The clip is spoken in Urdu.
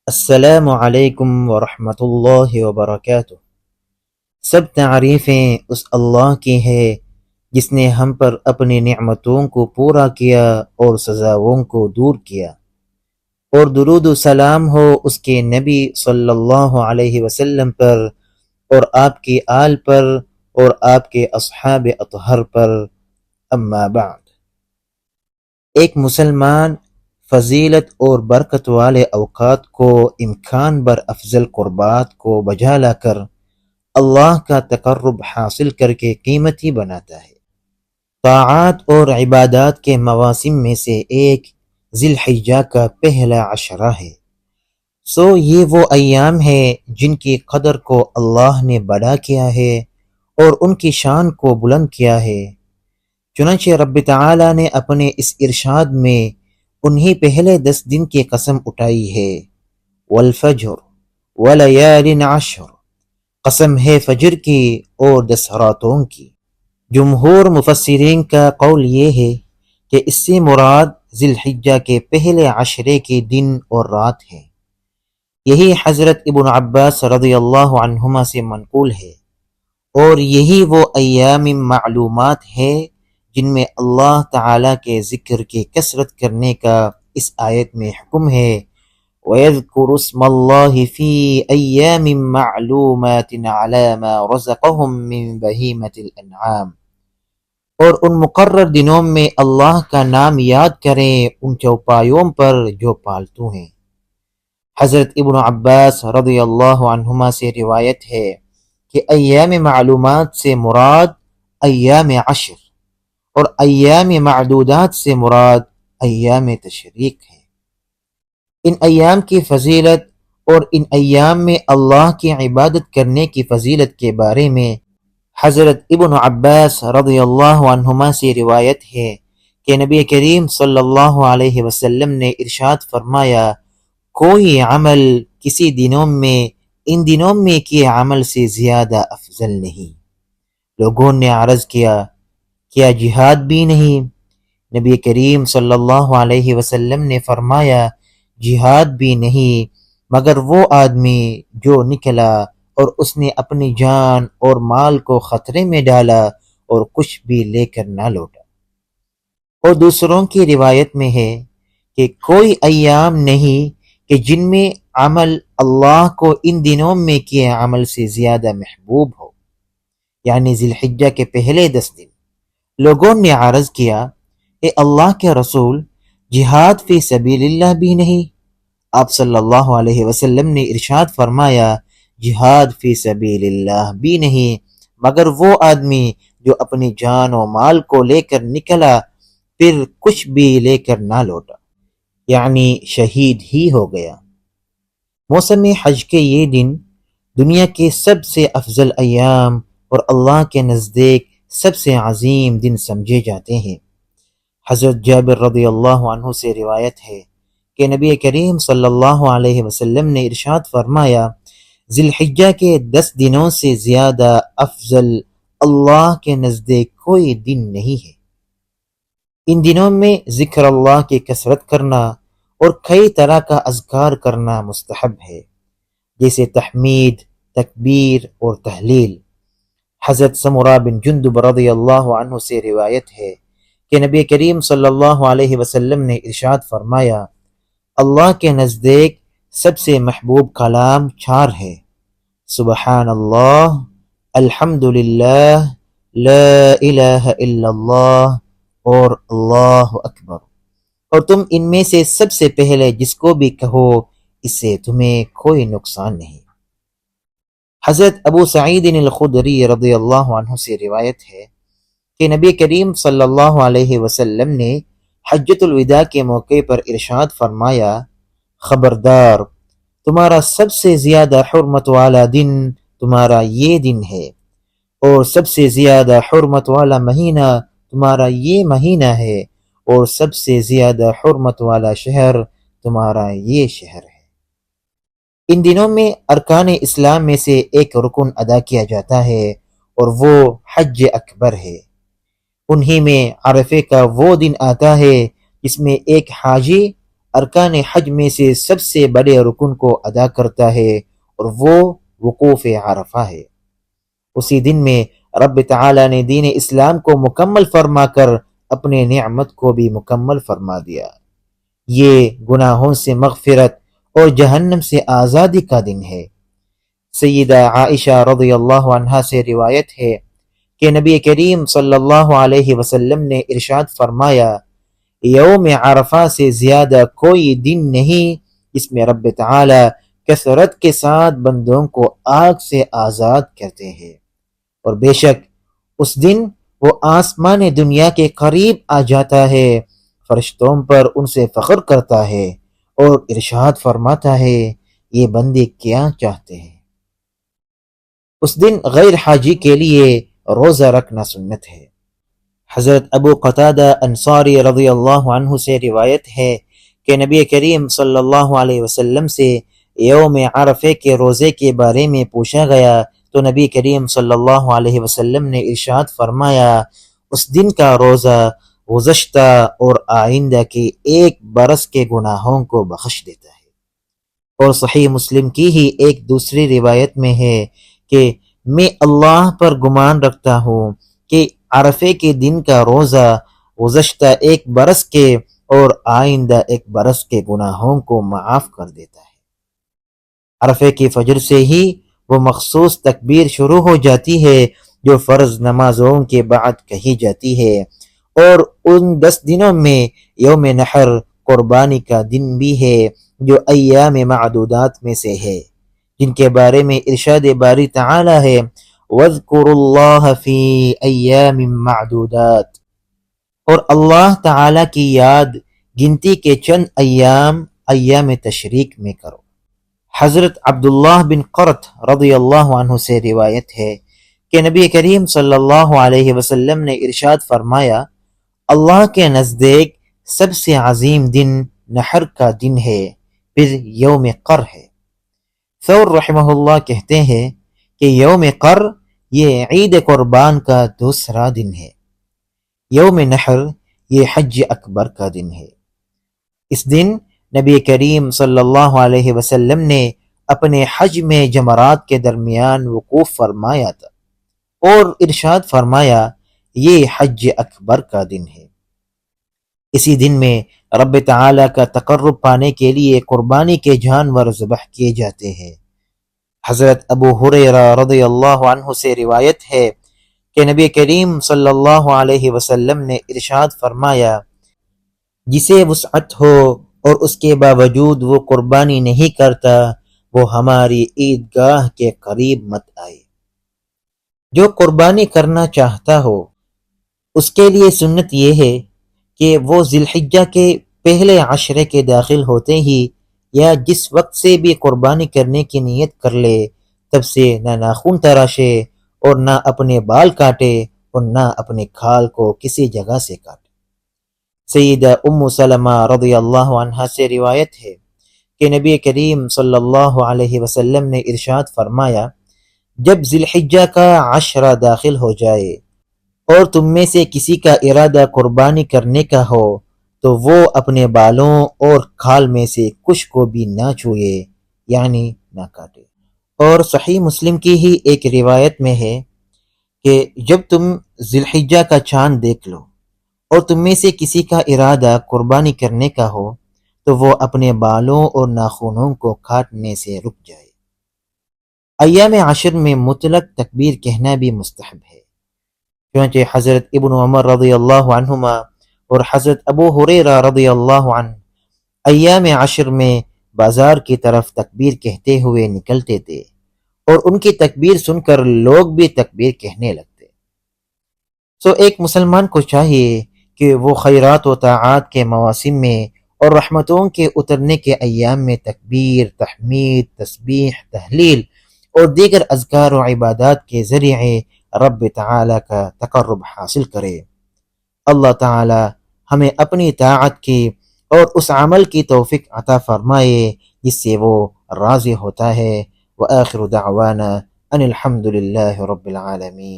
السلام علیکم ورحمۃ اللہ وبرکاتہ۔ سب تعریفیں اس اللہ کی ہے جس نے ہم پر اپنی نعمتوں کو پورا کیا اور سزاؤں کو دور کیا، اور درود و سلام ہو اس کے نبی صلی اللہ علیہ وسلم پر اور آپ کی آل پر اور آپ کے اصحاب اطہر پر۔ اما بعد، ایک مسلمان فضیلت اور برکت والے اوقات کو امکان بر افضل قربات کو بجا لا کر اللہ کا تقرب حاصل کر کے قیمتی بناتا ہے۔ طاعات اور عبادات کے مواسم میں سے ایک ذی الحجہ کا پہلا عشرہ ہے۔ یہ وہ ایام ہے جن کی قدر کو اللہ نے بڑا کیا ہے اور ان کی شان کو بلند کیا ہے۔ چنانچہ رب تعالی نے اپنے اس ارشاد میں انہی پہلے 10 دن کی قسم اٹھائی ہے۔ والفجر ولیال عشر، قسم ہے فجر کی اور 10 راتوں کی۔ جمہور مفسرین کا قول یہ ہے کہ اس سے مراد ذی الحجہ کے پہلے عشرے کے دن اور رات ہیں۔ یہی حضرت ابن عباس رضی اللہ عنہما سے منقول ہے، اور یہی وہ ایام معلومات ہے جن میں اللہ تعالیٰ کے ذکر کی کثرت کرنے کا اس آیت میں حکم ہے۔ وَيَذْكُرُ اسْمَ اللَّهِ فِي أَيَّامٍ مَّعْلُومَاتٍ عَلَى مَا رَزَقَهُم مِّن بَهِيمَةِ الْأَنْعَامِ، اور ان مقرر دنوں میں اللہ کا نام یاد کریں ان چوپایوں پر جو پالتو ہیں۔ حضرت ابن عباس رضی اللہ عنہما سے روایت ہے کہ ایام معلومات سے مراد ایام عشر، اور ایام معدودات سے مراد ایام تشریق ہے۔ ان ایام کی فضیلت اور ان ایام میں اللہ کی عبادت کرنے کی فضیلت کے بارے میں حضرت ابن عباس رضی اللہ عنہما سے روایت ہے کہ نبی کریم صلی اللہ علیہ وسلم نے ارشاد فرمایا، کوئی عمل کسی دنوں میں ان دنوں میں کیے عمل سے زیادہ افضل نہیں۔ لوگوں نے عرض کیا جہاد بھی نہیں؟ نبی کریم صلی اللہ علیہ وسلم نے فرمایا، جہاد بھی نہیں مگر وہ آدمی جو نکلا اور اس نے اپنی جان اور مال کو خطرے میں ڈالا اور کچھ بھی لے کر نہ لوٹا۔ اور دوسروں کی روایت میں ہے کہ کوئی ایام نہیں کہ جن میں عمل اللہ کو ان دنوں میں کیے عمل سے زیادہ محبوب ہو، یعنی ذی الحجہ کے پہلے 10 دن۔ لوگوں نے عرض کیا، اے اللہ کے رسول، جہاد فی سبیل اللہ بھی نہیں؟ آپ صلی اللہ علیہ وسلم نے ارشاد فرمایا، جہاد فی سبیل اللہ بھی نہیں مگر وہ آدمی جو اپنی جان و مال کو لے کر نکلا پھر کچھ بھی لے کر نہ لوٹا، یعنی شہید ہی ہو گیا۔ موسم حج کے یہ دن دنیا کے سب سے افضل ایام اور اللہ کے نزدیک سب سے عظیم دن سمجھے جاتے ہیں۔ حضرت جابر رضی اللہ عنہ سے روایت ہے کہ نبی کریم صلی اللہ علیہ وسلم نے ارشاد فرمایا، ذی الحجہ کے 10 دنوں سے زیادہ افضل اللہ کے نزدیک کوئی دن نہیں ہے۔ ان دنوں میں ذکر اللہ کی کثرت کرنا اور کئی طرح کا اذکار کرنا مستحب ہے، جیسے تحمید، تکبیر اور تحلیل۔ حضرت سمرہ بن جندب رضی اللہ عنہ سے روایت ہے کہ نبی کریم صلی اللہ علیہ وسلم نے ارشاد فرمایا، اللہ کے نزدیک سب سے محبوب کلام 4 ہے، سبحان اللہ، الحمد للہ، لا الہ الا اللہ اور اللہ اکبر، اور تم ان میں سے سب سے پہلے جس کو بھی کہو اس سے تمہیں کوئی نقصان نہیں۔ حضرت ابو سعید الخدری رضی اللہ عنہ سے روایت ہے کہ نبی کریم صلی اللہ علیہ وسلم نے حجۃ الوداع کے موقع پر ارشاد فرمایا، خبردار، تمہارا سب سے زیادہ حرمت والا دن تمہارا یہ دن ہے، اور سب سے زیادہ حرمت والا مہینہ تمہارا یہ مہینہ ہے، اور سب سے زیادہ حرمت والا شہر تمہارا یہ شہر ہے۔ ان دنوں میں ارکان اسلام میں سے ایک رکن ادا کیا جاتا ہے اور وہ حج اکبر ہے۔ انہی میں عرفے کا وہ دن آتا ہے جس میں ایک حاجی ارکان حج میں سے سب سے بڑے رکن کو ادا کرتا ہے اور وہ وقوف عرفہ ہے۔ اسی دن میں رب تعالی نے دین اسلام کو مکمل فرما کر اپنے نعمت کو بھی مکمل فرما دیا۔ یہ گناہوں سے مغفرت اور جہنم سے آزادی کا دن ہے۔ سیدہ عائشہ رضی اللہ عنہا سے روایت ہے کہ نبی کریم صلی اللہ علیہ وسلم نے ارشاد فرمایا، یوم عرفہ سے زیادہ کوئی دن نہیں جس میں رب تعالی کثرت کے ساتھ بندوں کو آگ سے آزاد کرتے ہیں، اور بے شک اس دن وہ آسمان دنیا کے قریب آ جاتا ہے، فرشتوں پر ان سے فخر کرتا ہے اور ارشاد فرماتا ہے یہ بندے کیا چاہتے ہیں۔ اس دن غیر حاجی کے لیے روزہ رکھنا سنت ہے۔ حضرت ابو قتادہ انصاری رضی اللہ عنہ سے روایت ہے کہ نبی کریم صلی اللہ علیہ وسلم سے یوم عرفے کے روزے کے بارے میں پوچھا گیا تو نبی کریم صلی اللہ علیہ وسلم نے ارشاد فرمایا، اس دن کا روزہ گزشتہ اور آئندہ کے ایک برس کے گناہوں کو بخش دیتا ہے۔ اور صحیح مسلم کی ہی ایک دوسری روایت میں ہے کہ میں اللہ پر گمان رکھتا ہوں کہ عرفے کے دن کا روزہ گزشتہ ایک برس کے اور آئندہ ایک برس کے گناہوں کو معاف کر دیتا ہے۔ عرفے کی فجر سے ہی وہ مخصوص تکبیر شروع ہو جاتی ہے جو فرض نمازوں کے بعد کہی جاتی ہے، اور ان 10 دنوں میں یوم نحر قربانی کا دن بھی ہے جو ایام معدودات میں سے ہے، جن کے بارے میں ارشاد باری تعالی ہے، وَاذْكُرُوا اللَّهَ فِي أَيَّامٍ مَعْدُودَاتٍ، اور اللہ تعالی کی یاد گنتی کے چند ایام تشریق میں کرو۔ حضرت عبداللہ بن قرط رضی اللہ عنہ سے روایت ہے کہ نبی کریم صلی اللہ علیہ وسلم نے ارشاد فرمایا، اللہ کے نزدیک سب سے عظیم دن نحر کا دن ہے، پھر یوم قر ہے۔ ثور رحمہ اللہ کہتے ہیں کہ یوم قر یہ عید قربان کا دوسرا دن ہے، یوم نحر یہ حج اکبر کا دن ہے۔ اس دن نبی کریم صلی اللہ علیہ وسلم نے اپنے حج میں جمرات کے درمیان وقوف فرمایا تھا اور ارشاد فرمایا یہ حج اکبر کا دن ہے۔ اسی دن میں رب تعالی کا تقرب پانے کے لیے قربانی کے جانور ذبح کیے جاتے ہیں۔ حضرت ابو ہریرہ رضی اللہ عنہ سے روایت ہے کہ نبی کریم صلی اللہ علیہ وسلم نے ارشاد فرمایا، جسے وسعت ہو اور اس کے باوجود وہ قربانی نہیں کرتا وہ ہماری عیدگاہ کے قریب مت آئے۔ جو قربانی کرنا چاہتا ہو اس کے لیے سنت یہ ہے کہ وہ ذی الحجہ کے پہلے عشرے کے داخل ہوتے ہی یا جس وقت سے بھی قربانی کرنے کی نیت کر لے تب سے نہ ناخن تراشے اور نہ اپنے بال کاٹے اور نہ اپنے کھال کو کسی جگہ سے کاٹے۔ سیدہ ام سلمہ رضی اللہ عنہا سے روایت ہے کہ نبی کریم صلی اللہ علیہ وسلم نے ارشاد فرمایا، جب ذی الحجہ کا عشرہ داخل ہو جائے اور تم میں سے کسی کا ارادہ قربانی کرنے کا ہو تو وہ اپنے بالوں اور کھال میں سے کچھ کو بھی نہ چھوئے، یعنی نہ کاٹے۔ اور صحیح مسلم کی ہی ایک روایت میں ہے کہ جب تم ذی الحجہ کا چاند دیکھ لو اور تم میں سے کسی کا ارادہ قربانی کرنے کا ہو تو وہ اپنے بالوں اور ناخنوں کو کاٹنے سے رک جائے۔ ایام عشر میں مطلق تکبیر کہنا بھی مستحب ہے، چنانچہ حضرت ابن عمر رضی اللہ عنہما اور حضرت ابو ہریرہ رضی اللہ عنہ ایام عشر میں بازار کی طرف تکبیر کہتے ہوئے نکلتے تھے اور ان کی تکبیر سن کر لوگ بھی تکبیر کہنے لگتے۔ ایک مسلمان کو چاہیے کہ وہ خیرات و طاعات کے مواسم میں اور رحمتوں کے اترنے کے ایام میں تکبیر، تحمید، تسبیح، تحلیل اور دیگر اذکار و عبادات کے ذریعے رب تعالی کا تقرب حاصل کرے۔ اللہ تعالی ہمیں اپنی طاعت کی اور اس عمل کی توفیق عطا فرمائے جس سے وہ راضی ہوتا ہے۔ وآخر دعوانا ان الحمد للہ رب العالمین۔